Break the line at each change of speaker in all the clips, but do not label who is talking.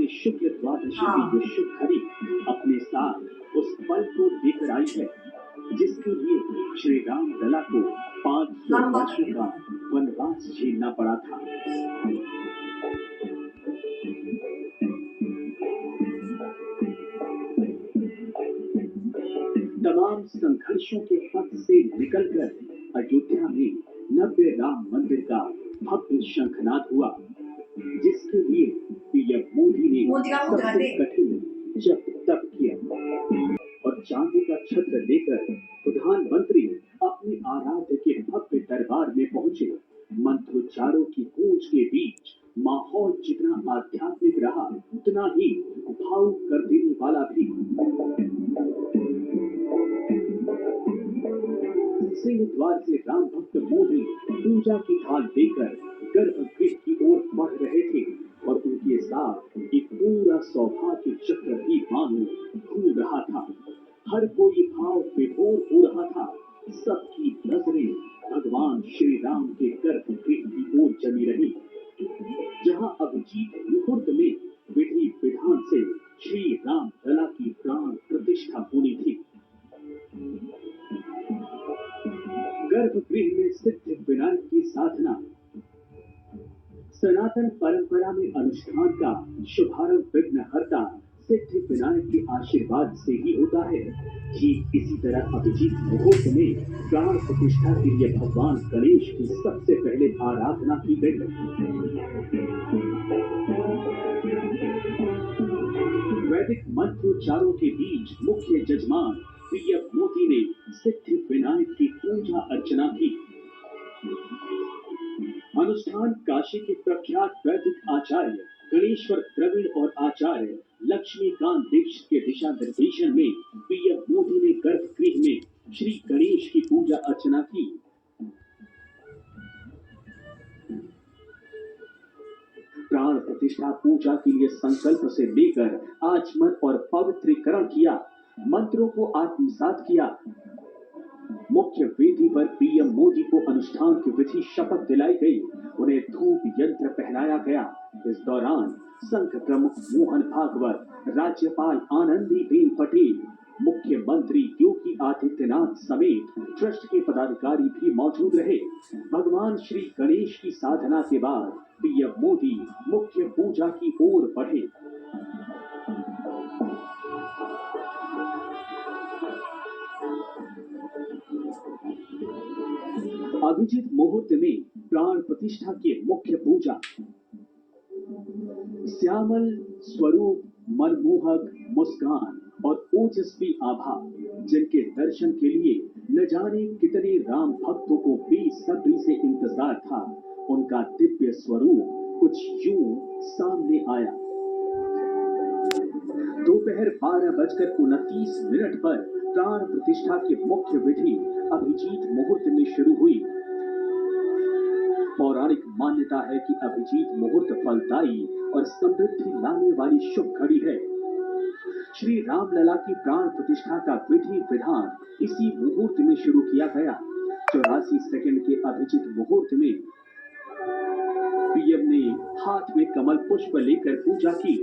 कि शुक्ल द्वादशी की ये शुभ घड़ी अपने साथ उस पल को लेकर आई है जिसके लिए श्री राम लला को 500 वर्षों का वनवास झेलना पड़ा था। तमाम संघर्षों के पथ से निकलकर अयोध्या में नव्य राम मंदिर का भव्य शंखनाद हुआ, जिसके लिए पीएम मोदी ने सबसे कठिन जप तप किया और चांदी का छत्र लेकर प्रधानमंत्री अपने आराध्य के भव्य दरबार में पहुंचे। मंत्रोच्चारों की गूंज के बीच माहौल जितना आध्यात्मिक रहा उतना ही भावुक कर देने वाला भी। सिंह द्वार से राम भक्त मोदी पूजा की थाल लेकर गर्भगृह की ओर बढ़ रहे थे और उनके साथ एक पूरा सौभाग्य चक्र भी मानो घूम रहा था। हर कोई भाव विभोर हो रहा था। सबकी नजरें भगवान श्री राम के गर्भगृह की ओर जमी रही, जहां अभिजीत मुहूर्त में विधि विधान से श्री राम लला की प्राण प्रतिष्ठा होनी थी। गर्भगृह में सिद्ध विनायक की साधना सनातन परंपरा में अनुष्ठान का शुभारंभ विघ्नहर्ता सिद्ध विनायक के आशीर्वाद से ही होता है। ठीक इसी तरह अभिजीत मुहूर्त में प्राण प्रतिष्ठा के लिए भगवान गणेश की सबसे पहले आराधना की गई। वैदिक मंत्रोच्चारों के बीच मुख्य जजमान पीएम मोदी ने सिद्ध विनायक की पूजा अर्चना की। अनुष्ठान काशी के प्रख्यात वैदिक आचार्य गणेश्वर द्रविड़ और आचार्य लक्ष्मीकांत दीक्षित के दिशा निर्देशन में पीएम मोदी ने गर्भगृह में श्री गणेश की पूजा अर्चना की। प्राण प्रतिष्ठा पूजा के लिए संकल्प से लेकर आचमन और पवित्रीकरण किया, मंत्रों को आत्मसात किया। मुख्य वेदी पर पीएम मोदी को अनुष्ठान की विधि शपथ दिलाई गई, उन्हें धूप यंत्र पहनाया गया। इस दौरान संघ प्रमुख मोहन भागवत, राज्यपाल आनंदीबेन पटेल, मुख्यमंत्री योगी आदित्यनाथ समेत ट्रस्ट के पदाधिकारी भी मौजूद रहे। भगवान श्री गणेश की साधना के बाद पीएम मोदी मुख्य पूजा की ओर बढ़े। अभिजीत मुहूर्त में प्राण प्रतिष्ठा की मुख्य पूजा। श्यामल स्वरूप, मनमोहक मुस्कान और ओजस्वी आभा, जिनके दर्शन के लिए न जाने कितने राम भक्तों को बेसब्री से इंतजार था, उनका दिव्य स्वरूप कुछ यूं सामने आया। दोपहर 12:29 पर प्राण प्रतिष्ठा की मुख्य विधि अभिजीत मुहूर्त में शुरू हुई। पौराणिक मान्यता है कि अभिजीत मुहूर्त फलदायी और समृद्धि लाने वाली शुभ घड़ी है। श्री राम लला की प्राण प्रतिष्ठा का विधि विधान इसी मुहूर्त में शुरू किया गया। 84 सेकंड के अभिजीत मुहूर्त में पीएम ने हाथ में कमल पुष्प लेकर पूजा की।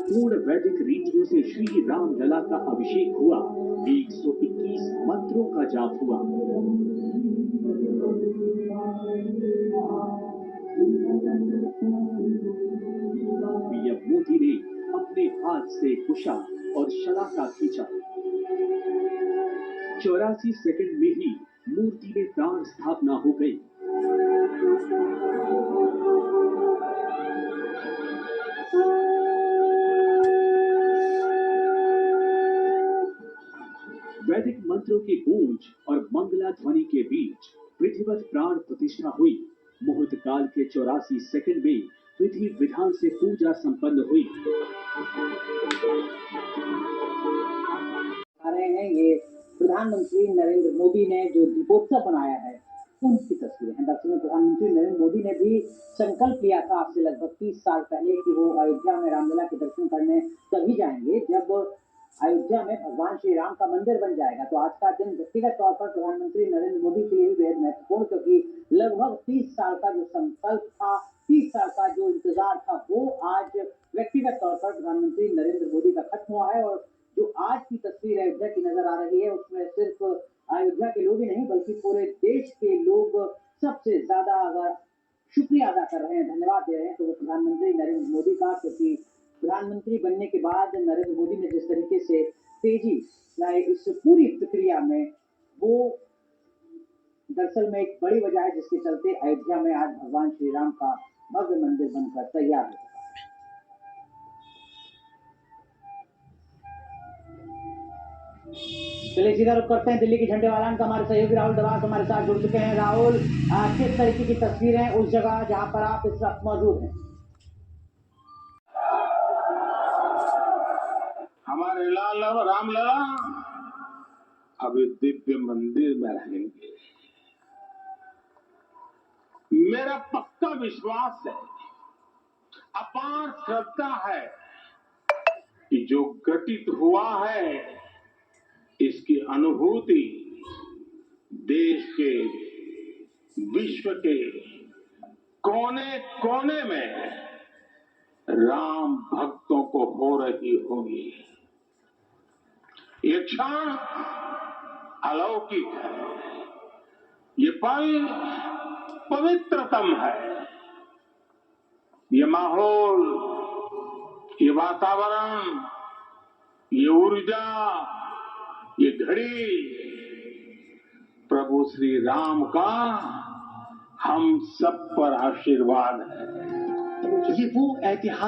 पूर्ण वैदिक रीतियों से श्री राम लला का अभिषेक हुआ। 121 मंत्रों का जाप हुआ। पीएम मोदी ने अपने हाथ से कुशा और शलाका खींचा। 84 सेकंड में ही मूर्ति में प्राण स्थापना हो गई। वैदिक मंत्रों की गूंज और मंगला ध्वनि के बीच विधिवत प्राण प्रतिष्ठा हुई। मुहूर्त काल के 84 सेकंड में विधि विधान से पूजा संपन्न हुई।
आ रहे हैं ये प्रधानमंत्री नरेंद्र मोदी ने जो दीपोत्सव बनाया है उनकी तस्वीरें हैं। दरअसल में प्रधानमंत्री नरेंद्र मोदी ने भी संकल्प लिया था आज से लगभग 30 साल पहले कि वो अयोध्या में रामलला के दर्शन करने तभी जाएंगे जब अयोध्या में भगवान श्री राम का मंदिर बन जाएगा। तो आज का दिन व्यक्तिगत तौर पर प्रधानमंत्री नरेंद्र मोदी के लिए भी बेहद महत्वपूर्ण, क्योंकि लगभग 30 साल का जो संकल्प था 30 साल का जो इंतजार था वो आज व्यक्तिगत तौर पर प्रधानमंत्री नरेंद्र मोदी का खत्म हुआ है। और जो आज की तस्वीर अयोध्या की नजर आ रही है उसमें सिर्फ अयोध्या के लोग ही नहीं बल्कि पूरे देश के लोग सबसे ज्यादा अगर शुक्रिया अदा कर रहे हैं, धन्यवाद दे रहे हैं तो वो प्रधानमंत्री नरेंद्र मोदी का, क्योंकि प्रधानमंत्री बनने के बाद नरेंद्र मोदी ने जिस तरीके से तेजी लाई इस पूरी प्रक्रिया में, वो दरअसल में एक बड़ी वजह है जिसके चलते अयोध्या में आज भगवान श्री राम का भव्य मंदिर बनकर तैयार हो चुका है। चलिए सीधा रुख करते हैं दिल्ली की झंडे वालान का। हमारे सहयोगी राहुल दवास हमारे साथ जुड़ चुके हैं। राहुल, किस तरीके की तस्वीरें उस जगह जहां पर आप इस वक्त मौजूद हैं?
हमारे लाल रामलला अभी दिव्य मंदिर में रहेंगे। मेरा पक्का विश्वास है, अपार श्रद्धा है कि जो घटित हुआ है इसकी अनुभूति देश के, विश्व के कोने कोने में राम भक्तों को हो रही होगी। ये क्षण अलौकिक है, ये पल पवित्रतम है। ये माहौल, ये वातावरण, ये ऊर्जा, ये घड़ी प्रभु श्री राम का हम सब पर आशीर्वाद है।
ये वो ऐतिहासिक